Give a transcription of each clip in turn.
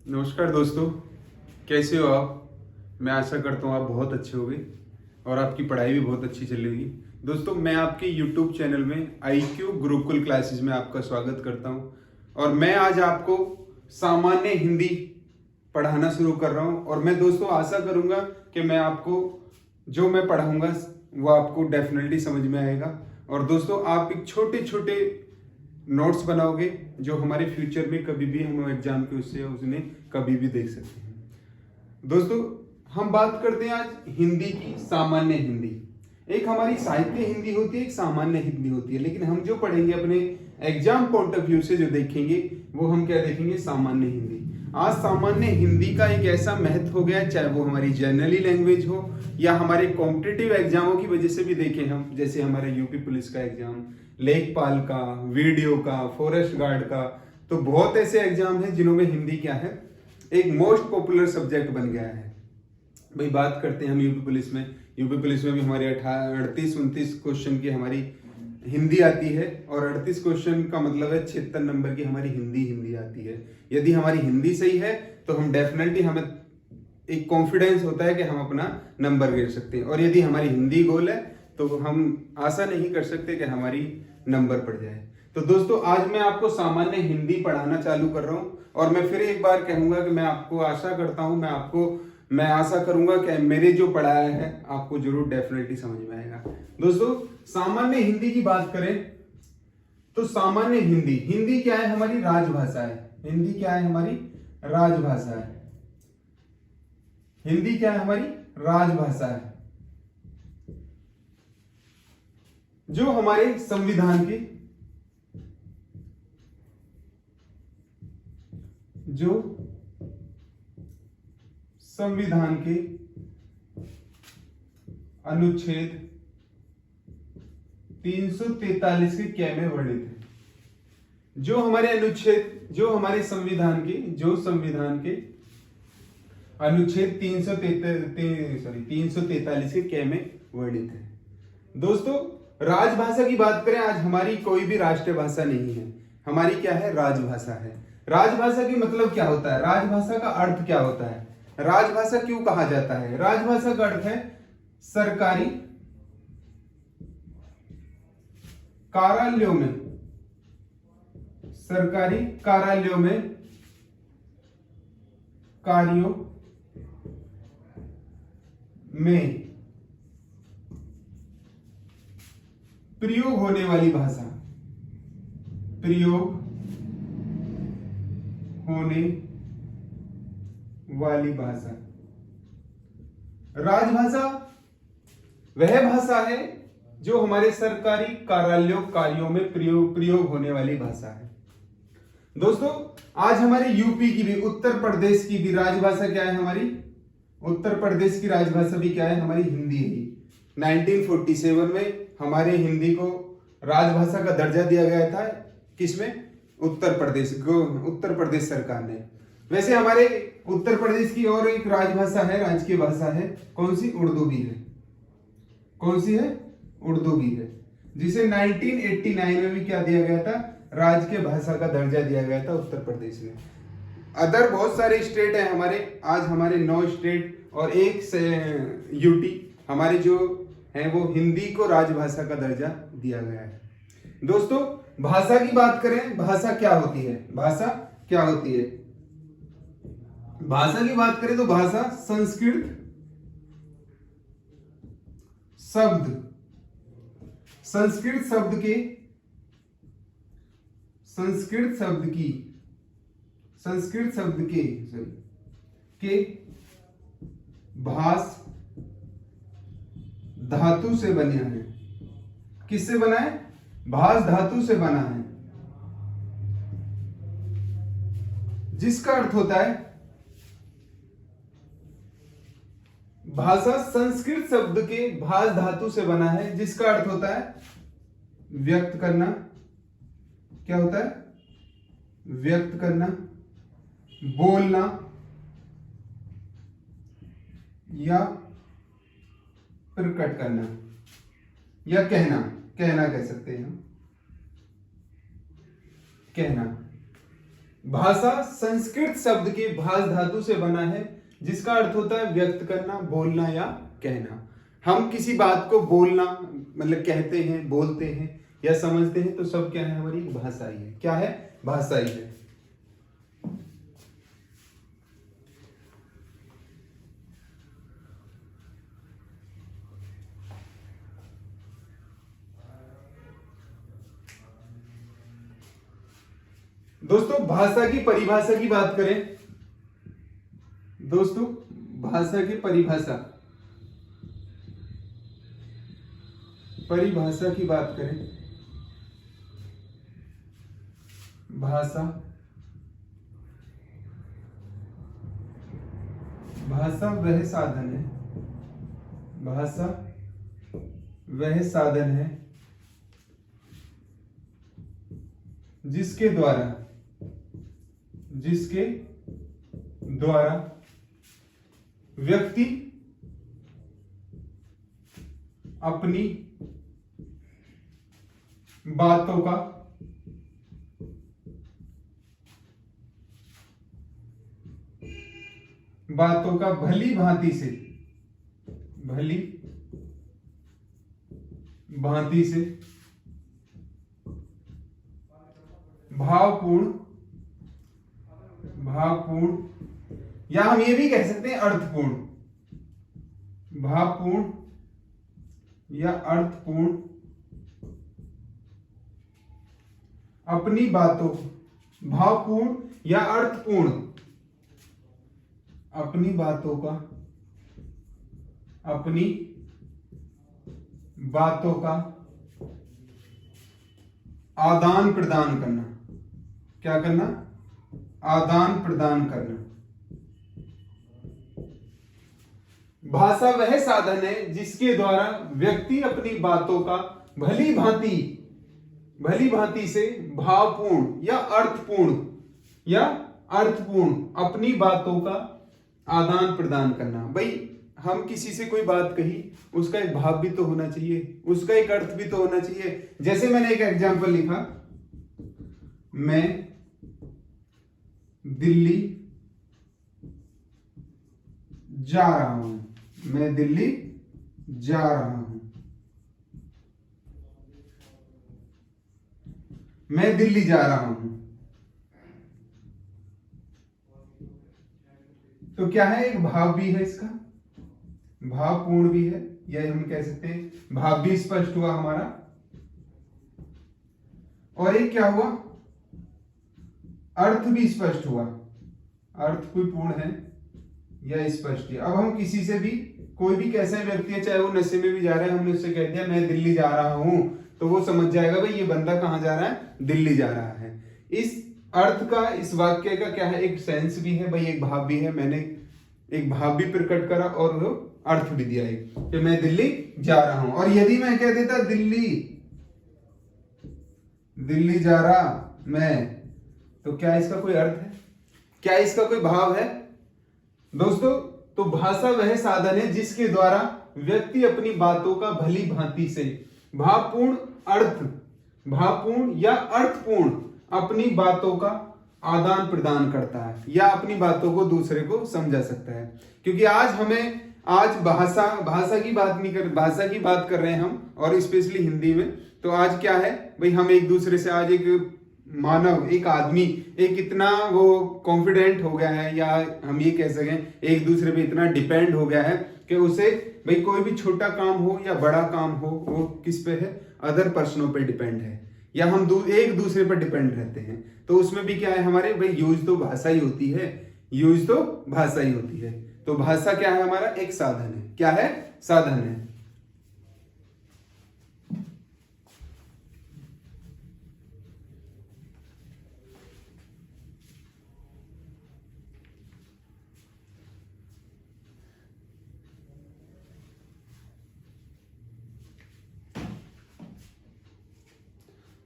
नमस्कार दोस्तों, कैसे हो आप। मैं आशा करता हूँ आप बहुत अच्छे होंगे और आपकी पढ़ाई भी बहुत अच्छी चल रही होगी। दोस्तों, मैं आपके YouTube चैनल में IQ गुरुकुल क्लासेस में आपका स्वागत करता हूँ और मैं आज आपको सामान्य हिंदी पढ़ाना शुरू कर रहा हूँ। और मैं दोस्तों आशा करूँगा कि मैं आपको जो मैं पढ़ाऊँगा वो आपको डेफिनेटली समझ में आएगा। और दोस्तों, आप एक छोटे छोटे नोट्स बनाओगे जो हमारे फ्यूचर में कभी भी हम एग्जाम के उससे उसने कभी भी देख सकते हैं। दोस्तों, हम बात करते हैं आज हिंदी की, सामान्य हिंदी। एक हमारी साहित्य हिंदी होती है, एक सामान्य हिंदी होती है, लेकिन हम जो पढ़ेंगे अपने एग्जाम पॉइंट ऑफ व्यू से जो देखेंगे वो हम क्या देखेंगे, सामान्य हिंदी। आज सामान्य हिंदी का एक ऐसा महत्व हो गया है, चाहे वो हमारी जनरली लैंग्वेज हो या हमारे कॉम्पिटिटिव एग्जामों की वजह से भी देखें हम, जैसे हमारे यूपी पुलिस का एग्जाम, लेखपाल का, वीडियो का, फॉरेस्ट गार्ड का। तो बहुत ऐसे एग्जाम हैं जिन्हों में हिंदी क्या है, एक मोस्ट पॉपुलर सब्जेक्ट बन गया है। भाई बात करते हैं हम यूपी पुलिस में। यूपी पुलिस में भी हमारे 38-29 क्वेश्चन की हमारी हिंदी आती है और 38 क्वेश्चन का मतलब है 76 नंबर की हमारी हिंदी आती है। यदि हमारी हिंदी सही है तो हम डेफिनेटली, हमें एक कॉन्फिडेंस होता है कि हम अपना नंबर गिर सकते हैं। और यदि हमारी हिंदी गोल है तो हम आशा नहीं कर सकते कि हमारी नंबर पड़ जाए। तो दोस्तों, आज मैं आपको सामान्य हिंदी पढ़ाना चालू कर रहा हूं और मैं फिर एक बार कहूंगा कि मैं आपको आशा करता हूं, मैं आशा करूंगा कि मेरे जो पढ़ाया है आपको जरूर डेफिनेटली समझ में आएगा। दोस्तों, सामान्य हिंदी की बात करें तो सामान्य हिंदी क्या है, हमारी राजभाषा है। हिंदी क्या है, हमारी राजभाषा है। हिंदी क्या है, हमारी राजभाषा है, जो हमारे संविधान के अनुच्छेद 343 के कै में वर्णित है। जो हमारे संविधान के अनुच्छेद 343 के कै में वर्णित है। दोस्तों, राजभाषा की बात करें, आज हमारी कोई भी राष्ट्रीय भाषा नहीं है, हमारी क्या है, राजभाषा है। राजभाषा की मतलब क्या होता है, राजभाषा का अर्थ क्या होता है, राजभाषा क्यों कहा जाता है। राजभाषा का अर्थ है सरकारी कार्यालयों में कार्यों में प्रयोग होने वाली भाषा, राजभाषा वह भाषा है जो हमारे सरकारी कार्यों में प्रयोग होने वाली भाषा है। दोस्तों, आज हमारे यूपी की भी, उत्तर प्रदेश की भी राजभाषा क्या है, हमारी उत्तर प्रदेश की राजभाषा भी क्या है, हमारी हिंदी है। 1947 में हमारे हिंदी को राजभाषा का दर्जा दिया गया था, किसमें, उत्तर प्रदेश सरकार ने। वैसे हमारे उत्तर प्रदेश की और एक राजभाषा है, राजकीय भाषा है, कौन सी, उर्दू भी है। कौन सी है, उर्दू भी है, जिसे 1989 में भी क्या दिया गया था, राजकीय भाषा का दर्जा दिया गया था उत्तर प्रदेश में। अदर बहुत सारे स्टेट हैं हमारे, आज हमारे 9 स्टेट और एक से यूटी हमारे जो है वो हिंदी को राजभाषा का दर्जा दिया गया है। दोस्तों, भाषा की बात करें, भाषा क्या होती है, भाषा की बात करें तो भाषा संस्कृत शब्द के भास धातु से बने हैं। किससे बना है, भास धातु से बना है, जिसका अर्थ होता है, भाषा संस्कृत शब्द के भास धातु से बना है, जिसका अर्थ होता है व्यक्त करना। क्या होता है, व्यक्त करना, बोलना या प्रकट करना या कहना कह सकते हैं हम, कहना। भाषा संस्कृत शब्द के भास धातु से बना है, जिसका अर्थ होता है व्यक्त करना, बोलना या कहना। हम किसी बात को बोलना मतलब कहते हैं, बोलते हैं या समझते हैं, तो सब क्या है, हमारी भाषा ही है। क्या है? भाषा ही है। दोस्तों भाषा की परिभाषा की बात करें, दोस्तों भाषा की परिभाषा की बात करें, भाषा वह साधन है, भाषा वह साधन है जिसके द्वारा व्यक्ति अपनी बातों का भली भांति से भावपूर्ण या हम ये भी कह सकते हैं अर्थपूर्ण, भावपूर्ण या अर्थपूर्ण अपनी बातों, भावपूर्ण या अर्थपूर्ण अपनी बातों का आदान प्रदान करना। क्या करना? आदान प्रदान करना। भाषा वह साधन है जिसके द्वारा व्यक्ति अपनी बातों का भली भांति से भावपूर्ण या अर्थपूर्ण अपनी बातों का आदान प्रदान करना। भाई हम किसी से कोई बात कही, उसका एक भाव भी तो होना चाहिए, उसका एक अर्थ भी तो होना चाहिए। जैसे मैंने एक एग्जांपल लिखा, मैं दिल्ली जा रहा हूं, मैं दिल्ली जा रहा हूं, मैं दिल्ली जा रहा हूं। तो क्या है? एक भाव भी है, इसका भावपूर्ण भी है, या हम कह सकते हैं भाव भी स्पष्ट हुआ हमारा। और एक क्या हुआ? अर्थ भी स्पष्ट हुआ, अर्थ कोई पूर्ण है या स्पष्ट है। अब हम किसी से भी, कोई भी कैसा व्यक्ति है, चाहे वो नशे में भी जा रहा है, हमने उससे कह दिया मैं दिल्ली जा रहा हूं, तो वो समझ जाएगा भाई ये बंदा कहां जा रहा है, दिल्ली जा रहा है। इस अर्थ का, इस वाक्य का क्या है? एक सेंस भी है भाई, एक भाव भी है। मैंने एक भाव भी प्रकट करा और वो अर्थ भी दिया है कि मैं दिल्ली जा रहा हूं। और यदि मैं कह देता दिल्ली जा रहा मैं, तो क्या इसका कोई अर्थ है? क्या इसका कोई भाव है? दोस्तों तो भाषा वह साधन है जिसके द्वारा व्यक्ति अपनी बातों का भली भांति से भावपूर्ण या अर्थपूर्ण अपनी बातों का आदान प्रदान करता है, या अपनी बातों को दूसरे को समझा सकता है। क्योंकि आज भाषा की बात नहीं कर, भाषा की बात कर रहे हैं हम, और स्पेशली हिंदी में। तो आज क्या है भाई, हम एक दूसरे से, आज एक मानव, एक आदमी एक इतना वो कॉन्फिडेंट हो गया है, या हम ये कह सकें एक दूसरे पे इतना डिपेंड हो गया है कि उसे भाई कोई भी छोटा काम हो या बड़ा काम हो, वो किस पे है? अदर पर्सनों पे डिपेंड है, या हम एक दूसरे पर डिपेंड रहते हैं। तो उसमें भी क्या है हमारे भाई, यूज तो भाषा ही होती है, तो भाषा क्या है? हमारा एक साधन है। क्या है? साधन है।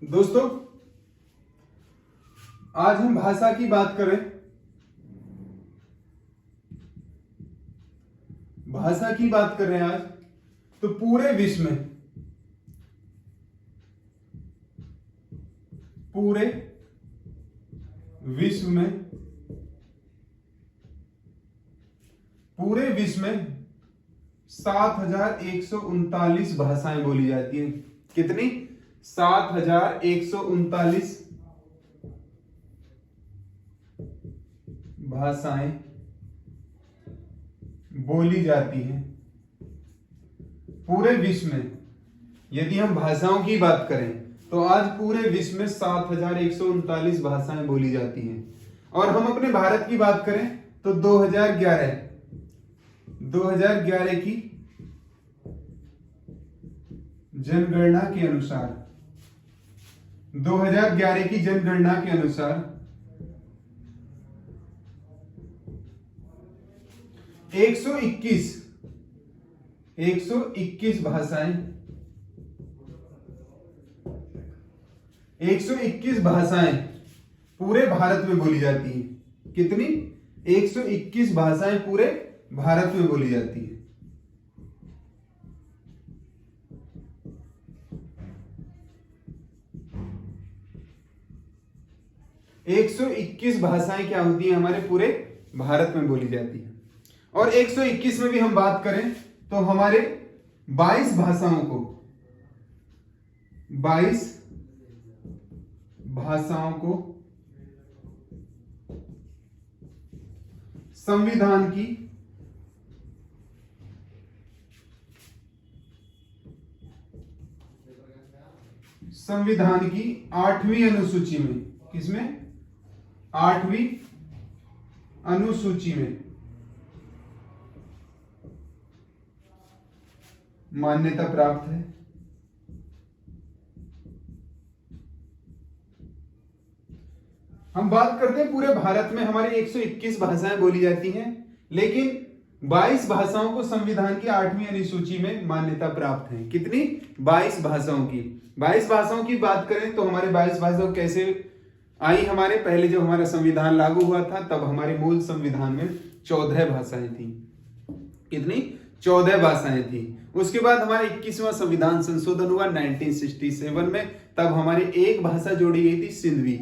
दोस्तों आज हम भाषा की बात करें, भाषा की बात कर रहे हैं आज, तो पूरे विश्व विश्व में, पूरे विश्व में 7,139 भाषाएं बोली जाती हैं। कितनी? 7,139 भाषाएं बोली जाती हैं पूरे विश्व में। यदि हम भाषाओं की बात करें तो आज पूरे विश्व में 7,139 भाषाएं बोली जाती हैं। और हम अपने भारत की बात करें तो 2011 की जनगणना के अनुसार 2011 की जनगणना के अनुसार 121 भाषाएं 121 भाषाएं पूरे भारत में बोली जाती हैं। कितनी? 121 भाषाएं पूरे भारत में बोली जाती है। 121 भाषाएं क्या होती हैं? हमारे पूरे भारत में बोली जाती है। और 121 में भी हम बात करें तो हमारे 22 भाषाओं को संविधान की 8वीं अनुसूची में, किसमें? 8वीं अनुसूची में मान्यता प्राप्त है। हम बात करते हैं पूरे भारत में हमारी 121 भाषाएं बोली जाती हैं, लेकिन 22 भाषाओं को संविधान की 8वीं अनुसूची में मान्यता प्राप्त है। कितनी? 22 भाषाओं की। 22 भाषाओं की बात करें तो हमारे 22 भाषाओं कैसे आई? हमारे पहले जब हमारा संविधान लागू हुआ था तब हमारे मूल संविधान में 14 भाषाएं थी। कितनी? 14 भाषाएं थी। उसके बाद हमारा 21वां संविधान संशोधन हुआ 1967 में, तब हमारी एक भाषा जोड़ी गई थी, सिंधवी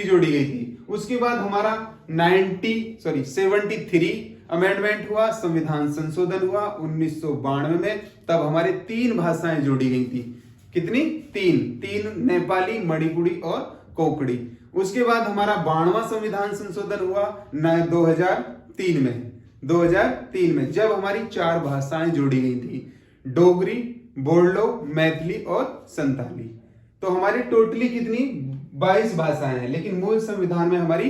जोड़ी गई थी। उसके बाद हमारा 73 अमेंडमेंट हुआ, संविधान संशोधन हुआ 1992 में, तब हमारे 3 भाषाएं जोड़ी गई थी। कितनी? 3 नेपाली, मणिपुरी और कोंकणी। उसके बाद हमारा 92वां संविधान संशोधन हुआ 2003 में, जब हमारी 4 भाषाएं जोड़ी गई थी, डोगरी, बोडो, मैथिली और संताली। तो हमारी टोटली कितनी? 22 भाषाएं हैं, लेकिन मूल संविधान में हमारी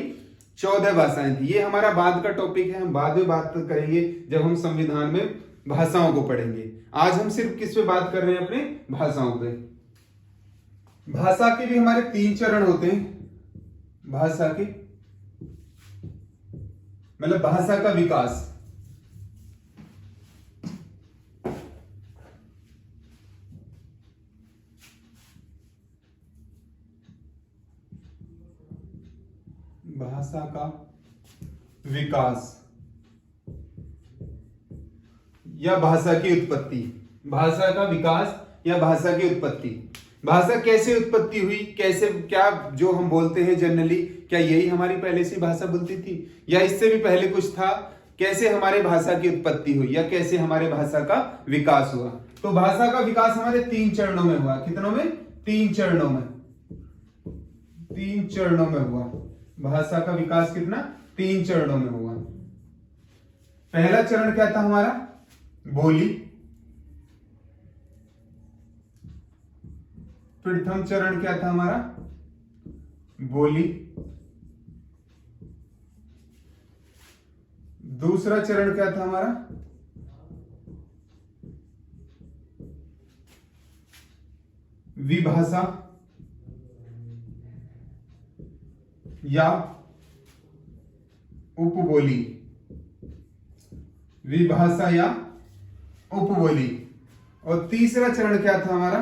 14 भाषाएं थी। ये हमारा बाद का टॉपिक है, हम बाद में बात करेंगे जब हम संविधान में भाषाओं को पढ़ेंगे। आज हम सिर्फ किस पे बात कर रहे हैं? अपने भाषाओं पे। भाषा के भी हमारे 3 चरण होते हैं। भाषा के मतलब भाषा का विकास। भाषा का विकास या भाषा की उत्पत्ति। भाषा का विकास या भाषा की उत्पत्ति। भाषा कैसे उत्पत्ति हुई? कैसे, क्या जो हम बोलते हैं जनरली, क्या यही हमारी पहले से भाषा बोलती थी या इससे भी पहले कुछ था? कैसे हमारे भाषा की उत्पत्ति हुई या कैसे हमारे भाषा का विकास हुआ? तो भाषा का विकास हमारे 3 चरणों में हुआ। कितनों में? 3 चरणों में। 3 चरणों में हुआ भाषा का विकास। कितना? 3 चरणों में हुआ। पहला चरण क्या था हमारा? बोली। प्रथम चरण क्या था हमारा? बोली। दूसरा चरण क्या था हमारा? विभाषा या उपबोली। विभाषा या उपबोली। और तीसरा चरण क्या था हमारा?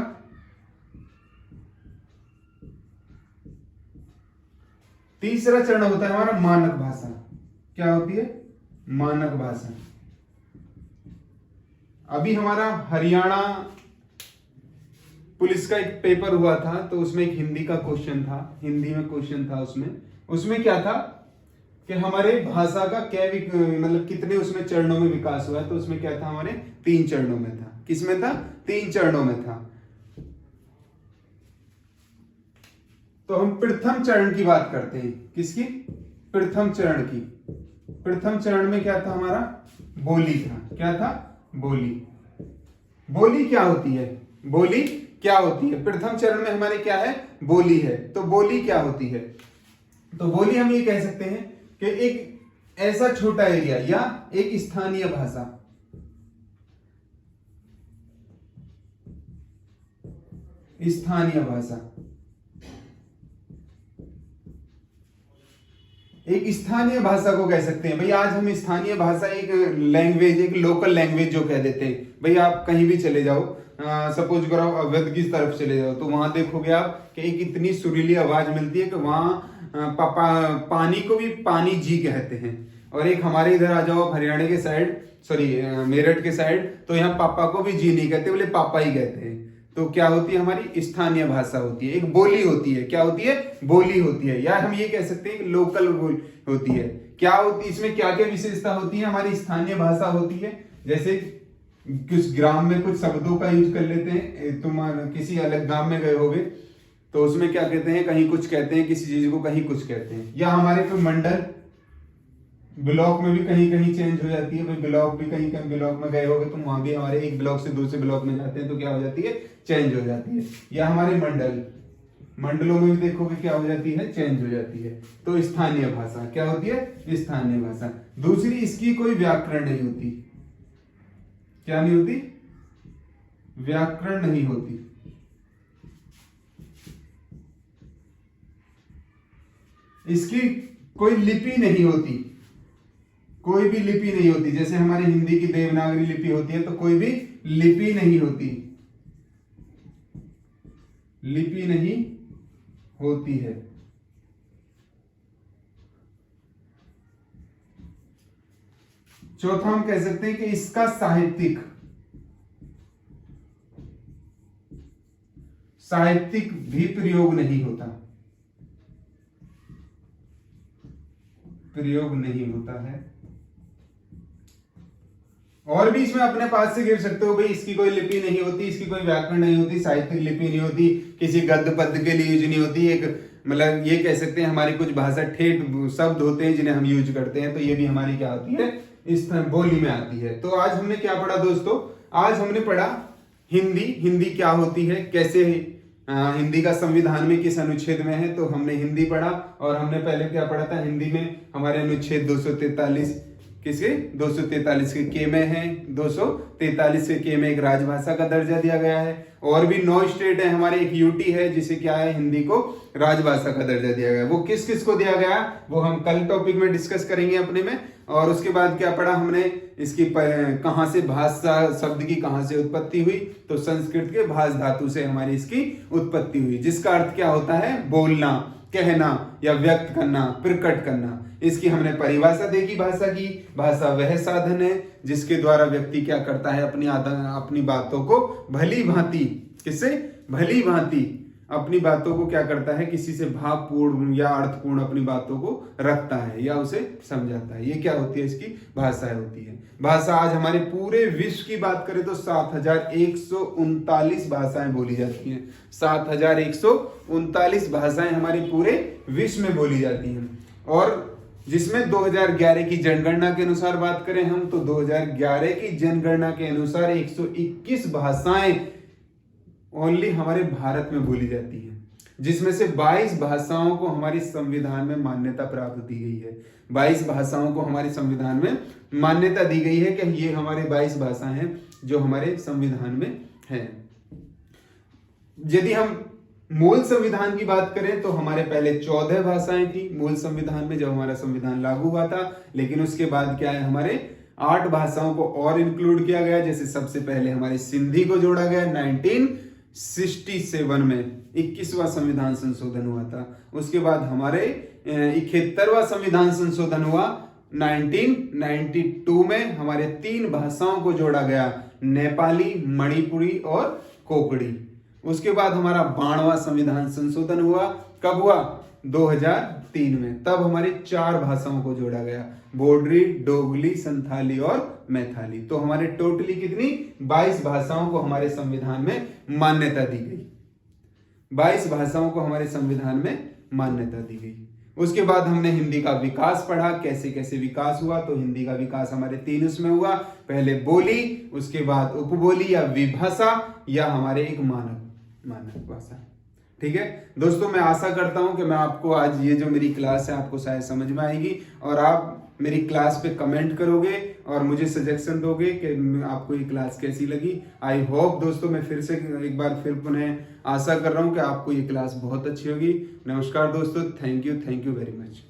तीसरा चरण होता है हमारा मानक भाषा। क्या होती है? मानक भाषा। अभी हमारा हरियाणा पुलिस का एक पेपर हुआ था, तो उसमें एक हिंदी का क्वेश्चन था, हिंदी में क्वेश्चन था उसमें, उसमें क्या था कि हमारे भाषा का क्या मतलब कितने उसमें चरणों में विकास हुआ है, तो उसमें क्या था, हमारे 3 चरणों में था। किसमें था? 3 चरणों में था। तो हम प्रथम चरण की बात करते हैं। किसकी? प्रथम चरण की। प्रथम चरण में क्या था हमारा? बोली था। क्या था? बोली। बोली क्या होती है? बोली क्या होती है? प्रथम चरण में हमारे क्या है? बोली है। तो बोली क्या होती है? तो बोली हम ये कह सकते हैं कि एक ऐसा छोटा एरिया या एक स्थानीय भाषा, स्थानीय भाषा, एक स्थानीय भाषा को कह सकते हैं। भाई आज हम स्थानीय भाषा एक लैंग्वेज, एक लोकल लैंग्वेज जो कह देते हैं। भाई आप कहीं भी चले जाओ, सपोज करो अवध की तरफ चले जाओ, तो वहां देखोगे आप कि एक इतनी सुरीली आवाज मिलती है कि वहां पानी को भी पानी जी कहते हैं। और एक हमारे इधर आ जाओ हरियाणा के साइड, सॉरी मेरठ के साइड, तो यहाँ पापा को भी जी नहीं कहते, बोले पापा ही कहते हैं। तो क्या होती है? हमारी स्थानीय भाषा होती है, एक बोली होती है। क्या होती है? बोली होती है, या हम ये कह सकते हैं लोकल बोली होती है। क्या होती है इसमें? क्या क्या विशेषता होती है? हमारी स्थानीय भाषा होती है, जैसे कुछ ग्राम में कुछ शब्दों का यूज कर लेते हैं। तुम किसी अलग गांव में गए होगे तो उसमें क्या कहते हैं, कहीं कुछ कहते हैं, किसी चीज को कहीं कुछ कहते हैं। या हमारे पे मंडल, ब्लॉक में भी कहीं कहीं चेंज हो जाती है। भाई ब्लॉक भी कहीं कहीं ब्लॉक में गए होगे तुम, वहां भी हमारे एक ब्लॉक से दूसरे ब्लॉक में जाते हैं तो क्या हो जाती है? चेंज हो जाती है। या हमारे मंडल, मंडलों में भी देखोगे क्या हो जाती है? चेंज हो जाती है। तो स्थानीय भाषा क्या होती है? स्थानीय भाषा। दूसरी, इसकी कोई व्याकरण नहीं होती। क्या नहीं होती? व्याकरण नहीं होती। इसकी कोई लिपि नहीं होती, कोई भी लिपि नहीं होती। जैसे हमारी हिंदी की देवनागरी लिपि होती है, तो कोई भी लिपि नहीं होती, लिपि नहीं होती है। चौथा हम कह सकते हैं कि इसका साहित्यिक भी प्रयोग नहीं होता, प्रयोग नहीं होता है। और भी इसमें अपने पास से गिर सकते हो, भाई इसकी कोई लिपि नहीं होती, इसकी कोई व्याकरण नहीं होती, साहित्यिक लिपि नहीं होती, किसी गद्य पद्य के लिए यूज नहीं होती। एक मतलब ये कह सकते हैं हमारी कुछ भाषा ठेठ शब्द होते हैं जिन्हें हम यूज करते हैं, तो ये भी हमारी क्या होती है? इस बोली में आती है। तो आज हमने क्या पढ़ा दोस्तों? आज हमने पढ़ा हिंदी। हिंदी क्या होती है, कैसे हिंदी का संविधान में किस अनुच्छेद में है, तो हमने हिंदी पढ़ा। और हमने पहले क्या पढ़ा था? हिंदी में हमारे अनुच्छेद 243 किसके? 243 के के में है। 243 के के में एक राजभाषा का दर्जा दिया गया है। और भी 9 स्टेट है हमारे, एक यूटी है जिसे क्या है? हिंदी को राजभाषा का दर्जा दिया गया है। वो किस किस को दिया गया वो हम कल टॉपिक में डिस्कस करेंगे अपने में। और उसके बाद क्या पढ़ा हमने? इसकी कहां से भाषा शब्द की कहां से उत्पत्ति हुई, तो संस्कृत के भाष धातु से हमारी इसकी उत्पत्ति हुई, जिसका अर्थ क्या होता है? बोलना, कहना या व्यक्त करना, प्रकट करना। इसकी हमने परिभाषा देखी भाषा की। भाषा वह साधन है जिसके द्वारा व्यक्ति क्या करता है? अपनी बातों को भली भांति, किससे? भली भांति अपनी बातों को क्या करता है? किसी से भावपूर्ण या अर्थपूर्ण अपनी बातों को रखता है या उसे समझाता है। ये क्या होती है? इसकी भाषा होती है। भाषा आज हमारे पूरे विश्व की बात करें तो 7139 भाषाएं बोली जाती हैं। 7139 भाषाएं हमारे पूरे विश्व में बोली जाती हैं। और जिसमें 2011 की जनगणना के अनुसार बात करें हम, तो 2011 की जनगणना के अनुसार 121 भाषाएं ओनली हमारे भारत में बोली जाती है, जिसमें से 22 भाषाओं को हमारी संविधान में मान्यता प्राप्त दी गई है। 22 भाषाओं को हमारे संविधान में मान्यता दी गई है कि ये हमारे 22 भाषाएं हैं जो हमारे संविधान में हैं। यदि हम मूल संविधान की बात करें तो हमारे पहले 14 भाषाएं थी मूल संविधान में जब हमारा संविधान लागू हुआ था। लेकिन उसके बाद क्या है? हमारे 8 भाषाओं को और इंक्लूड किया गया। जैसे सबसे पहले हमारे सिंधी को जोड़ा गया 1967 में, 21वां संविधान संशोधन हुआ था। उसके बाद हमारे 71वां संविधान संशोधन हुआ 1992 में। हमारे 3 भाषाओं को जोड़ा गया, नेपाली, मणिपुरी और कोंकणी। उसके बाद हमारा 92वां संविधान संशोधन हुआ। कब हुआ? 2003 में। तब हमारी 4 भाषाओं को जोड़ा गया, बोडरी, डोगली, संथाली और मैथाली। तो हमारे टोटली कितनी 22 भाषाओं को हमारे संविधान में मान्यता दी गई। 22 भाषाओं को हमारे संविधान में मान्यता दी गई। उसके बाद हमने हिंदी का विकास पढ़ा, कैसे कैसे विकास हुआ। तो हिंदी का विकास हमारे 3 उसमें हुआ, पहले बोली, उसके बाद उपबोली या विभाषा, या हमारे एक मानक भाषा। ठीक है दोस्तों, मैं आशा करता हूं कि मैं आपको आज ये जो मेरी क्लास है आपको शायद समझ में आएगी और आप मेरी क्लास पे कमेंट करोगे और मुझे सजेशन दोगे कि आपको ये क्लास कैसी लगी। आई होप दोस्तों, मैं फिर से एक बार फिर पुनः आशा कर रहा हूं कि आपको ये क्लास बहुत अच्छी होगी। नमस्कार दोस्तों, थैंक यू वेरी मच।